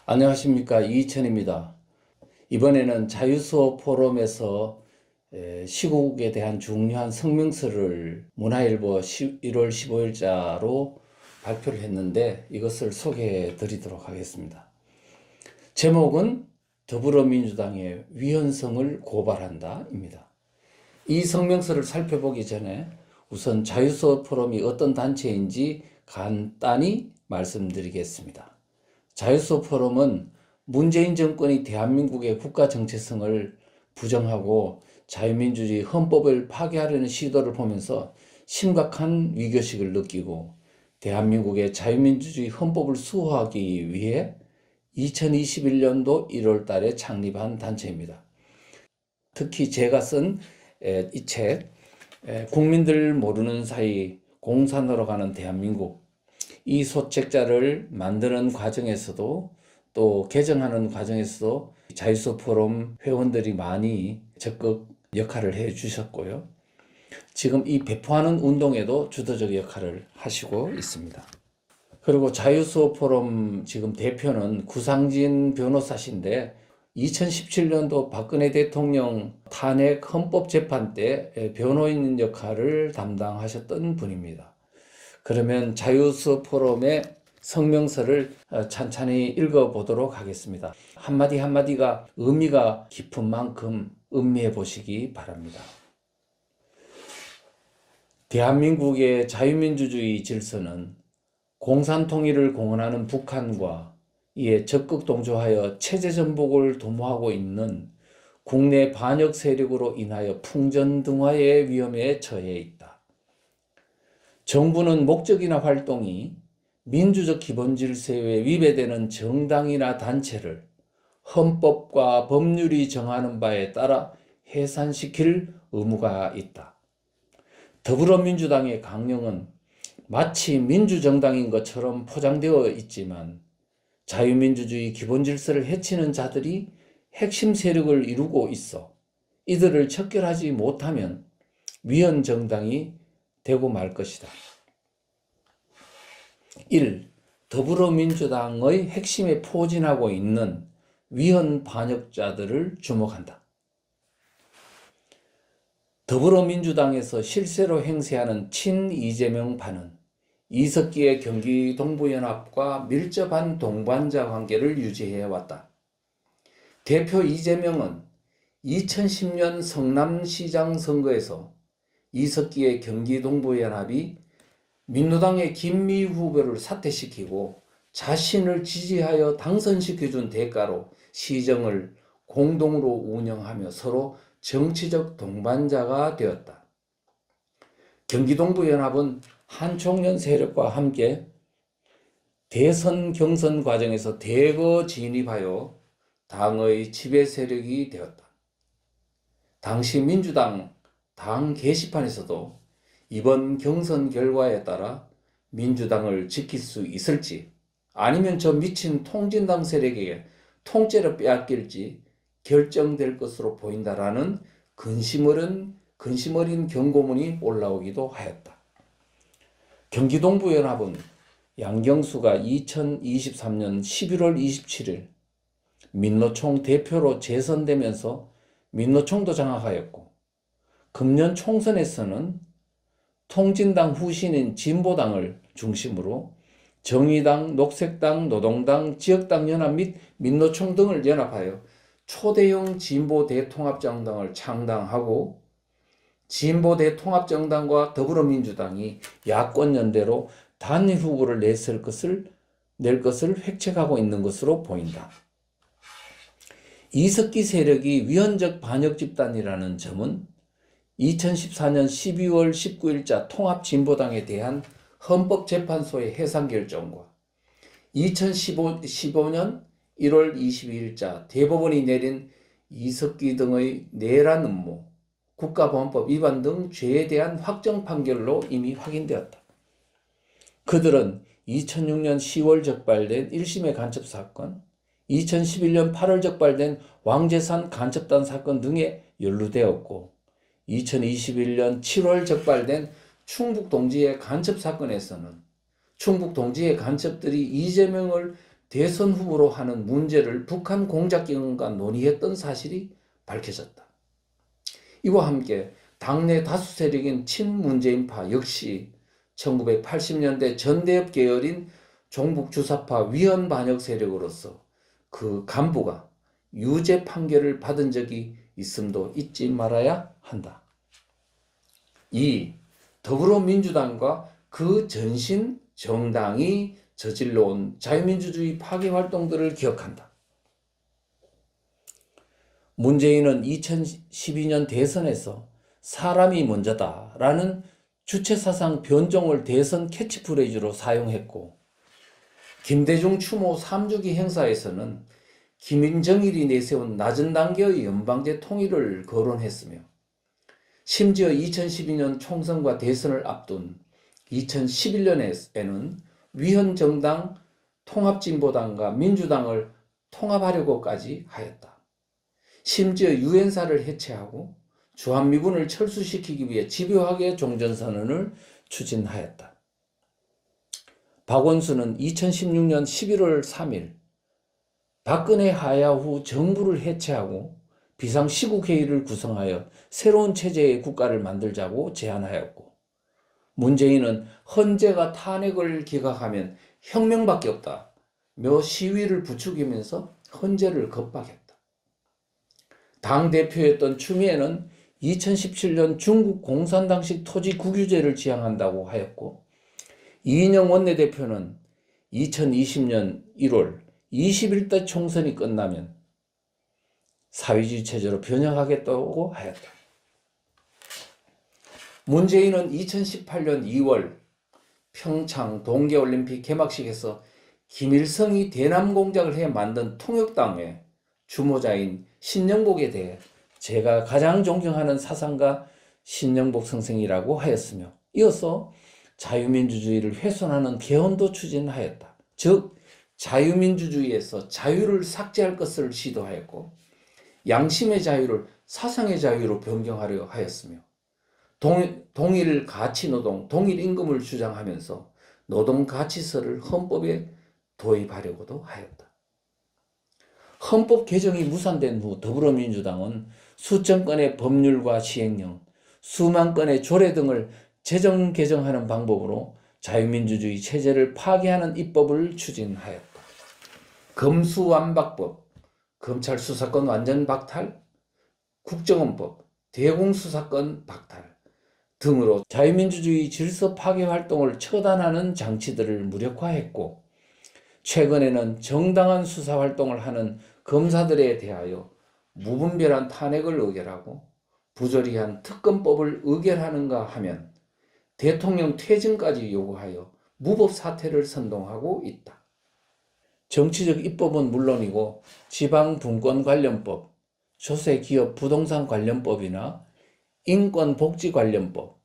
안녕하십니까, 이희천입니다. 이번에는 자유수호 포럼에서 시국에 대한 중요한 성명서를 문화일보 1월 15일자로 발표를 했는데 이것을 소개해 드리도록 하겠습니다. 제목은 더불어민주당의 위헌성을 고발한다 입니다. 이 성명서를 살펴보기 전에 우선 자유수호 포럼이 어떤 단체인지 간단히 말씀드리겠습니다. 자유수호 포럼은 문재인 정권이 대한민국의 국가 정체성을 부정하고 자유민주주의 헌법을 파괴하려는 시도를 보면서 심각한 위기의식을 느끼고 대한민국의 자유민주주의 헌법을 수호하기 위해 2021년도 1월 달에 창립한 단체입니다. 특히 제가 쓴 이 책, 국민들 모르는 사이 공산으로 가는 대한민국, 이 소책자를 만드는 과정에서도 또 개정하는 과정에서도 자유수호 포럼 회원들이 많이 적극 역할을 해 주셨고요. 지금 이 배포하는 운동에도 주도적 역할을 하시고 있습니다. 그리고 자유수호 포럼 지금 대표는 구상진 변호사신데 2017년도 박근혜 대통령 탄핵 헌법재판 때 변호인 역할을 담당하셨던 분입니다. 그러면 자유수호 포럼의 성명서를 찬찬히 읽어보도록 하겠습니다. 한마디 한마디가 의미가 깊은 만큼 음미해 보시기 바랍니다. 대한민국의 자유민주주의 질서는 공산통일을 공언하는 북한과 이에 적극 동조하여 체제전복을 도모하고 있는 국내 반역 세력으로 인하여 풍전등화의 위험에 처해 있다. 정부는 목적이나 활동이 민주적 기본 질서에 위배되는 정당이나 단체를 헌법과 법률이 정하는 바에 따라 해산시킬 의무가 있다. 더불어민주당의 강령은 마치 민주정당인 것처럼 포장되어 있지만 자유민주주의 기본 질서를 해치는 자들이 핵심 세력을 이루고 있어 이들을 척결하지 못하면 위헌정당이 되고 말 것이다. 1. 더불어민주당의 핵심에 포진하고 있는 위헌 반역자들을 주목한다. 더불어민주당에서 실세로 행세하는 친이재명파는 이석기의 경기동부연합과 밀접한 동반자 관계를 유지해왔다. 대표 이재명은 2010년 성남시장 선거에서 이석기의 경기동부연합이 민노당의 김미 후보를 사퇴시키고 자신을 지지하여 당선시켜준 대가로 시정을 공동으로 운영하며 서로 정치적 동반자가 되었다. 경기동부연합은 한총련 세력과 함께 대선 경선 과정에서 대거 진입하여 당의 지배 세력이 되었다. 당시 민주당 당 게시판에서도 이번 경선 결과에 따라 민주당을 지킬 수 있을지 아니면 저 미친 통진당 세력에게 통째로 빼앗길지 결정될 것으로 보인다라는 근심 어린 경고문이 올라오기도 하였다. 경기동부연합은 양경수가 2023년 11월 27일 민노총 대표로 재선되면서 민노총도 장악하였고 금년 총선에서는 통진당 후신인 진보당을 중심으로 정의당, 녹색당, 노동당, 지역당 연합 및 민노총 등을 연합하여 초대형 진보 대통합정당을 창당하고 진보 대통합정당과 더불어민주당이 야권연대로 단일 후보를 낼 것을 획책하고 있는 것으로 보인다. 이석기 세력이 위헌적 반역 집단이라는 점은 2014년 12월 19일자 통합진보당에 대한 헌법재판소의 해산 결정과 2015년 1월 22일자 대법원이 내린 이석기 등의 내란 음모, 국가보안법 위반 등 죄에 대한 확정 판결로 이미 확인되었다. 그들은 2006년 10월 적발된 1심의 간첩 사건, 2011년 8월 적발된 왕재산 간첩단 사건 등에 연루되었고 2021년 7월 적발된 충북 동지의 간첩 사건에서는 충북 동지의 간첩들이 이재명을 대선 후보로 하는 문제를 북한 공작기관과 논의했던 사실이 밝혀졌다. 이와 함께 당내 다수 세력인 친문재인파 역시 1980년대 전대협 계열인 종북주사파 위헌반역 세력으로서 그 간부가 유죄 판결을 받은 적이 있음도 잊지 말아야 한다. 2. 더불어민주당과 그 전신 정당이 저질러온 자유민주주의 파괴 활동들을 기억한다. 문재인은 2012년 대선에서 사람이 먼저다라는 주체사상 변종을 대선 캐치프레이즈로 사용했고, 김대중 추모 3주기 행사에서는 김정일이 내세운 낮은 단계의 연방제 통일을 거론했으며, 심지어 2012년 총선과 대선을 앞둔 2011년에는 위헌정당 통합진보당과 민주당을 통합하려고까지 하였다. 심지어 유엔사를 해체하고 주한미군을 철수시키기 위해 집요하게 종전선언을 추진하였다. 박원순은 2016년 11월 3일 박근혜 하야 후 정부를 해체하고 비상시국회의를 구성하여 새로운 체제의 국가를 만들자고 제안하였고, 문재인은 헌재가 탄핵을 기각하면 혁명밖에 없다며 시위를 부추기면서 헌재를 겁박했다. 당대표였던 추미애는 2017년 중국 공산당식 토지 국유제를 지향한다고 하였고, 이인영 원내대표는 2020년 1월 21대 총선이 끝나면 사회주의 체제로 변형하겠다고 하였다. 문재인은 2018년 2월 평창 동계올림픽 개막식에서 김일성이 대남 공작을 해 만든 통역당의 주모자인 신영복에 대해 제가 가장 존경하는 사상가 신영복 선생이라고 하였으며, 이어서 자유민주주의를 훼손하는 개헌도 추진하였다. 즉 자유민주주의에서 자유를 삭제할 것을 시도하였고, 양심의 자유를 사상의 자유로 변경하려 하였으며, 동일 가치노동, 동일 임금을 주장하면서 노동가치서를 헌법에 도입하려고도 하였다. 헌법 개정이 무산된 후 더불어민주당은 수천 건의 법률과 시행령, 수만 건의 조례 등을 재정 개정하는 방법으로 자유민주주의 체제를 파괴하는 입법을 추진하였다. 검수완박법, 검찰 수사권 완전 박탈, 국정원법, 대공수사권 박탈 등으로 자유민주주의 질서 파괴 활동을 처단하는 장치들을 무력화했고, 최근에는 정당한 수사 활동을 하는 검사들에 대하여 무분별한 탄핵을 의결하고 부조리한 특검법을 의결하는가 하면 대통령 퇴진까지 요구하여 무법 사퇴를 선동하고 있다. 정치적 입법은 물론이고 지방분권 관련법, 조세기업 부동산 관련법이나 인권복지 관련법,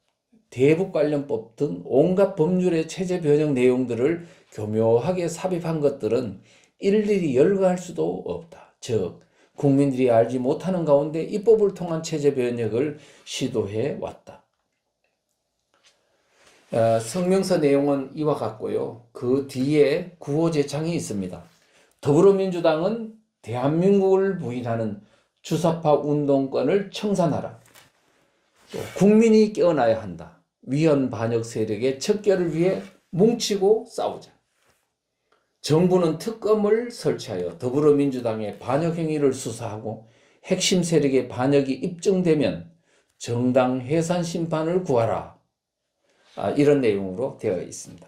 대북 관련법 등 온갖 법률의 체제 변형 내용들을 교묘하게 삽입한 것들은 일일이 열거할 수도 없다. 즉 국민들이 알지 못하는 가운데 입법을 통한 체제 변혁을 시도해 왔다. 성명서 내용은 이와 같고요. 그 뒤에 구호제창이 있습니다. 더불어민주당은 대한민국을 부인하는 주사파 운동권을 청산하라. 국민이 깨어나야 한다. 위헌 반역 세력의 척결을 위해 뭉치고 싸우자. 정부는 특검을 설치하여 더불어민주당의 반역 행위를 수사하고 핵심 세력의 반역이 입증되면 정당 해산 심판을 구하라. 이런 내용으로 되어 있습니다.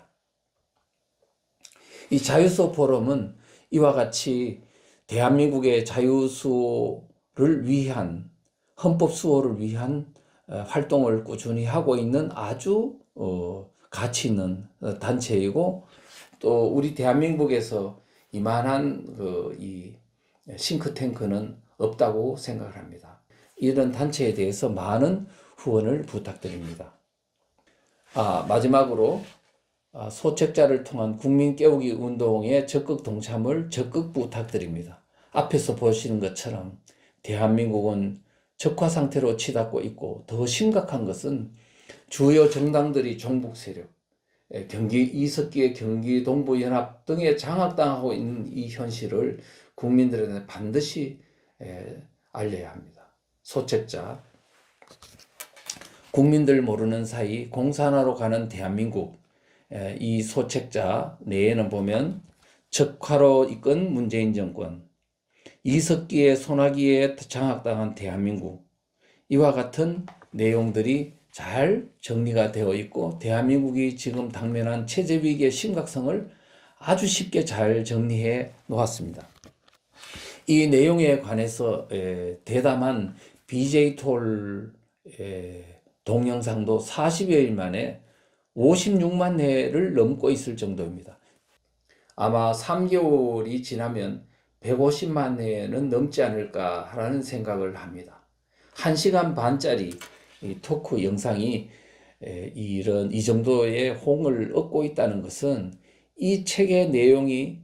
이 자유수호 포럼은 이와 같이 대한민국의 자유수호를 위한, 헌법 수호를 위한 활동을 꾸준히 하고 있는 아주 가치 있는 단체이고, 또 우리 대한민국에서 이만한 이 싱크탱크는 없다고 생각을 합니다. 이런 단체에 대해서 많은 후원을 부탁드립니다. 마지막으로 소책자를 통한 국민 깨우기 운동에 적극 동참을 적극 부탁드립니다. 앞에서 보시는 것처럼 대한민국은 적화 상태로 치닫고 있고, 더 심각한 것은 주요 정당들이 종북 세력, 경기 이석기의 경기동부연합 등에 장악당하고 있는 이 현실을 국민들한테 반드시 알려야 합니다. 소책자, 국민들 모르는 사이 공산화로 가는 대한민국, 이 소책자 내에는 보면 적화로 이끈 문재인 정권, 이석기의 소나기에 장악당한 대한민국, 이와 같은 내용들이 잘 정리가 되어 있고 대한민국이 지금 당면한 체제 위기의 심각성을 아주 쉽게 잘 정리해 놓았습니다. 이 내용에 관해서 대담한 BJ톨 동영상도 40여일 만에 56만 회를 넘고 있을 정도입니다. 아마 3개월이 지나면 150만 회는 넘지 않을까라는 생각을 합니다. 1시간 반짜리 토크 영상이 이 정도의 호응을 얻고 있다는 것은 이 책의 내용이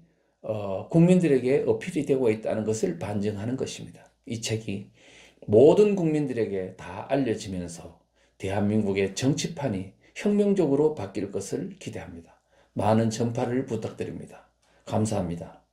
국민들에게 어필이 되고 있다는 것을 반증하는 것입니다. 이 책이 모든 국민들에게 다 알려지면서 대한민국의 정치판이 혁명적으로 바뀔 것을 기대합니다. 많은 전파를 부탁드립니다. 감사합니다.